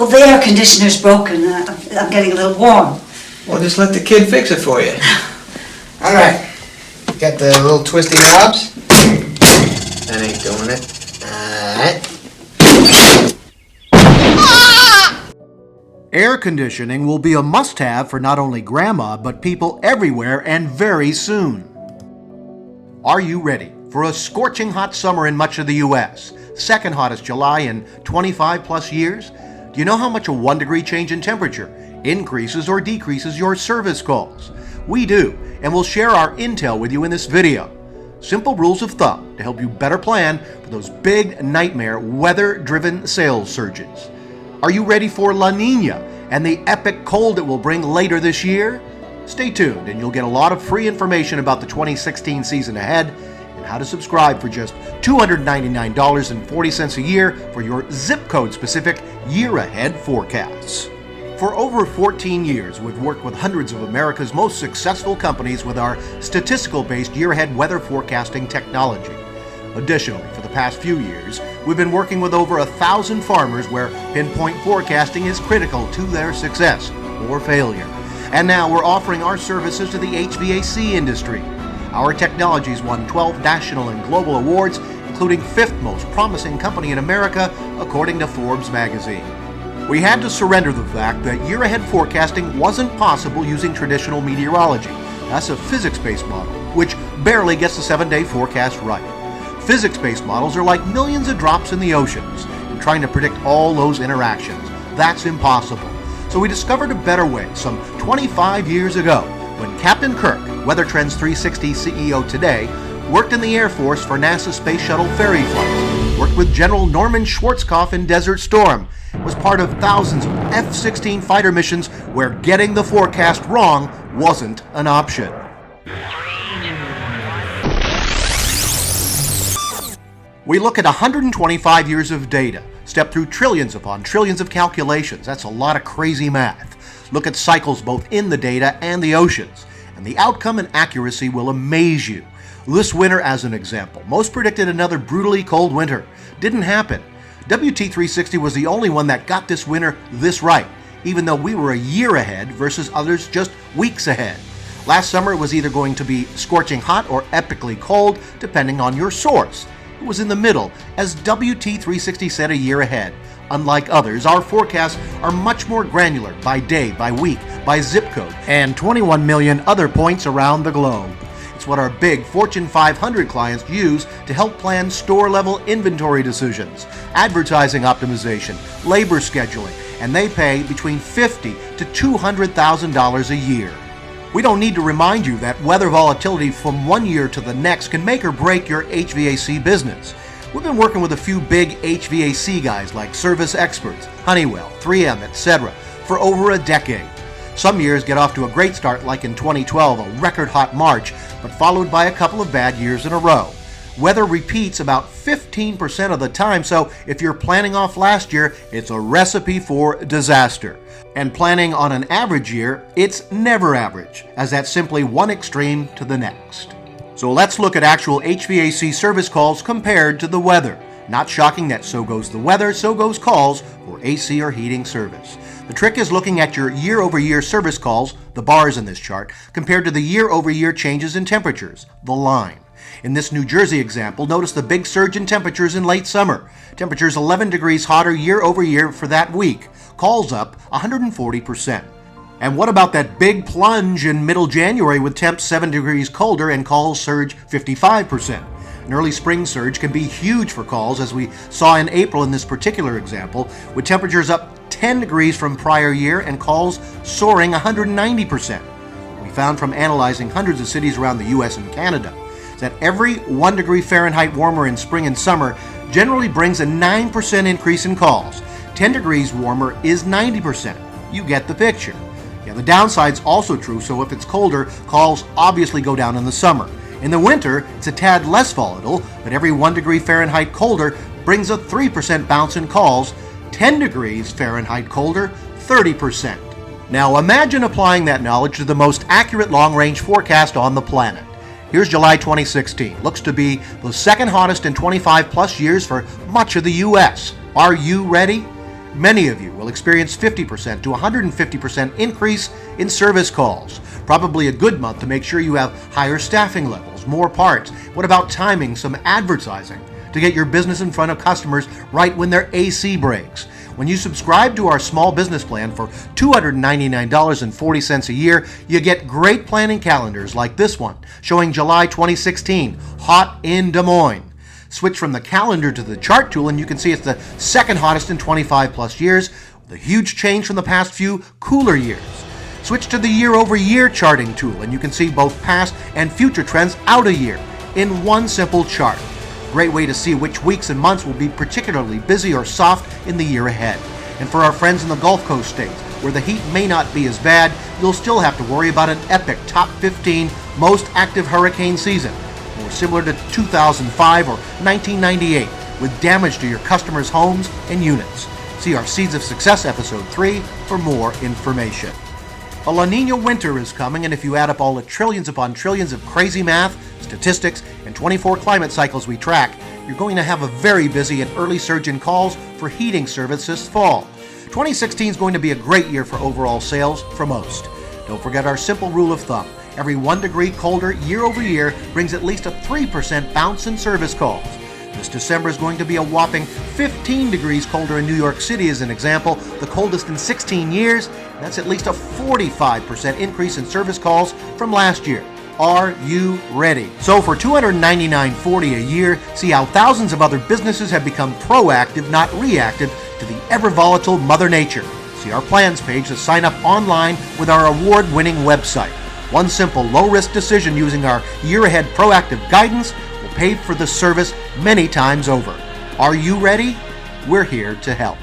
Well, the air conditioner's broken. I'm getting a little warm. Well, just let the kid fix it for you. All right. Got the little twisty knobs? That ain't doing it. All right. Air conditioning will be a must-have for not only Grandma, but people everywhere and very soon. Are you ready for a scorching hot summer in much of the U.S.? Second hottest July in 25 plus years? Do you know how much a 1 degree change in temperature increases or decreases your service calls? We do, and we'll share our intel with you in this video. Simple rules of thumb to help you better plan for those big nightmare weather-driven sales surges. Are you ready for La Nina and the epic cold it will bring later this year? Stay tuned and you'll get a lot of free information about the 2016 season ahead and how to subscribe for just $299.40 a year for your zip code specific year ahead forecasts. For over 14 years, we've worked with hundreds of America's most successful companies with our statistical-based year-ahead weather forecasting technology. Additionally, for the past few years, we've been working with over 1,000 farmers where pinpoint forecasting is critical to their success or failure. And now we're offering our services to the HVAC industry. Our technologies won 12 national and global awards, including 5th most promising company in America, according to Forbes magazine. We had to surrender the fact that year-ahead forecasting wasn't possible using traditional meteorology. That's a physics-based model, which barely gets the 7-day forecast right. Physics-based models are like millions of drops in the oceans, and trying to predict all those interactions, that's impossible. So we discovered a better way some 25 years ago when Captain Kirk, Weather Trends 360 CEO today, worked in the Air Force for NASA Space Shuttle ferry flights, worked with General Norman Schwarzkopf in Desert Storm, was part of thousands of F-16 fighter missions where getting the forecast wrong wasn't an option. We look at 125 years of data, step through trillions upon trillions of calculations. That's a lot of crazy math. Look at cycles both in the data and the oceans, and the outcome and accuracy will amaze you. This winter as an example, most predicted another brutally cold winter. Didn't happen. WT360 was the only one that got this winter this right, even though we were a year ahead versus others just weeks ahead. Last summer it was either going to be scorching hot or epically cold, depending on your source. It was in the middle, as WT360 said a year ahead. Unlike others, our forecasts are much more granular by day, by week, by zip code, and 21 million other points around the globe. It's what our big Fortune 500 clients use to help plan store-level inventory decisions, advertising optimization, labor scheduling, and they pay between $50,000 to $200,000 a year. We don't need to remind you that weather volatility from one year to the next can make or break your HVAC business. We've been working with a few big HVAC guys like Service Experts, Honeywell, 3M, etc. for over a decade. Some years get off to a great start, like in 2012, a record hot March, but followed by a couple of bad years in a row. Weather repeats about 15% of the time, so if you're planning off last year, it's a recipe for disaster. And planning on an average year, it's never average, as that's simply one extreme to the next. So let's look at actual HVAC service calls compared to the weather. Not shocking that so goes the weather, so goes calls for AC or heating service. The trick is looking at your year-over-year service calls, the bars in this chart, compared to the year-over-year changes in temperatures, the line. In this New Jersey example, notice the big surge in temperatures in late summer. Temperatures 11 degrees hotter year-over-year for that week. Calls up 140%. And what about that big plunge in middle January with temps 7 degrees colder and calls surge 55%? An early spring surge can be huge for calls, as we saw in April in this particular example, with temperatures up 10 degrees from prior year and calls soaring 190%. What we found from analyzing hundreds of cities around the US and Canada is that every 1 degree Fahrenheit warmer in spring and summer generally brings a 9% increase in calls. 10 degrees warmer is 90%. You get the picture. Yeah, the downside's also true, so if it's colder, calls obviously go down in the summer. In the winter, it's a tad less volatile, but every 1 degree Fahrenheit colder brings a 3% bounce in calls. 10 degrees Fahrenheit colder, 30%. Now imagine applying that knowledge to the most accurate long-range forecast on the planet. Here's July 2016. Looks to be the second hottest in 25 plus years for much of the US. Are you ready? Many of you will experience 50% to 150% increase in service calls. Probably a good month to make sure you have higher staffing levels, more parts. What about timing some advertising to get your business in front of customers right when their AC breaks? When you subscribe to our small business plan for $299.40 a year, you get great planning calendars like this one, showing July 2016, hot in Des Moines. Switch from the calendar to the chart tool and you can see it's the second hottest in 25 plus years, with a huge change from the past few cooler years. Switch to the year-over-year charting tool and you can see both past and future trends out a year in one simple chart. Great way to see which weeks and months will be particularly busy or soft in the year ahead. And for our friends in the Gulf Coast states, where the heat may not be as bad, you'll still have to worry about an epic top 15 most active hurricane season, more similar to 2005 or 1998, with damage to your customers' homes and units. See our Seeds of Success episode 3 for more information. A La Nina winter is coming, and if you add up all the trillions upon trillions of crazy math, statistics, and 24 climate cycles we track, you're going to have a very busy and early surge in calls for heating service this fall. 2016 is going to be a great year for overall sales for most. Don't forget our simple rule of thumb. Every 1 degree colder year over year brings at least a 3% bounce in service calls. This December is going to be a whopping 15 degrees colder in New York City as an example, the coldest in 16 years. That's at least a 45% increase in service calls from last year. Are you ready? So for $299.40 a year, see how thousands of other businesses have become proactive, not reactive, to the ever-volatile Mother Nature. See our plans page to sign up online with our award-winning website. One simple, low-risk decision using our year-ahead proactive guidance will pay for the service many times over. Are you ready? We're here to help.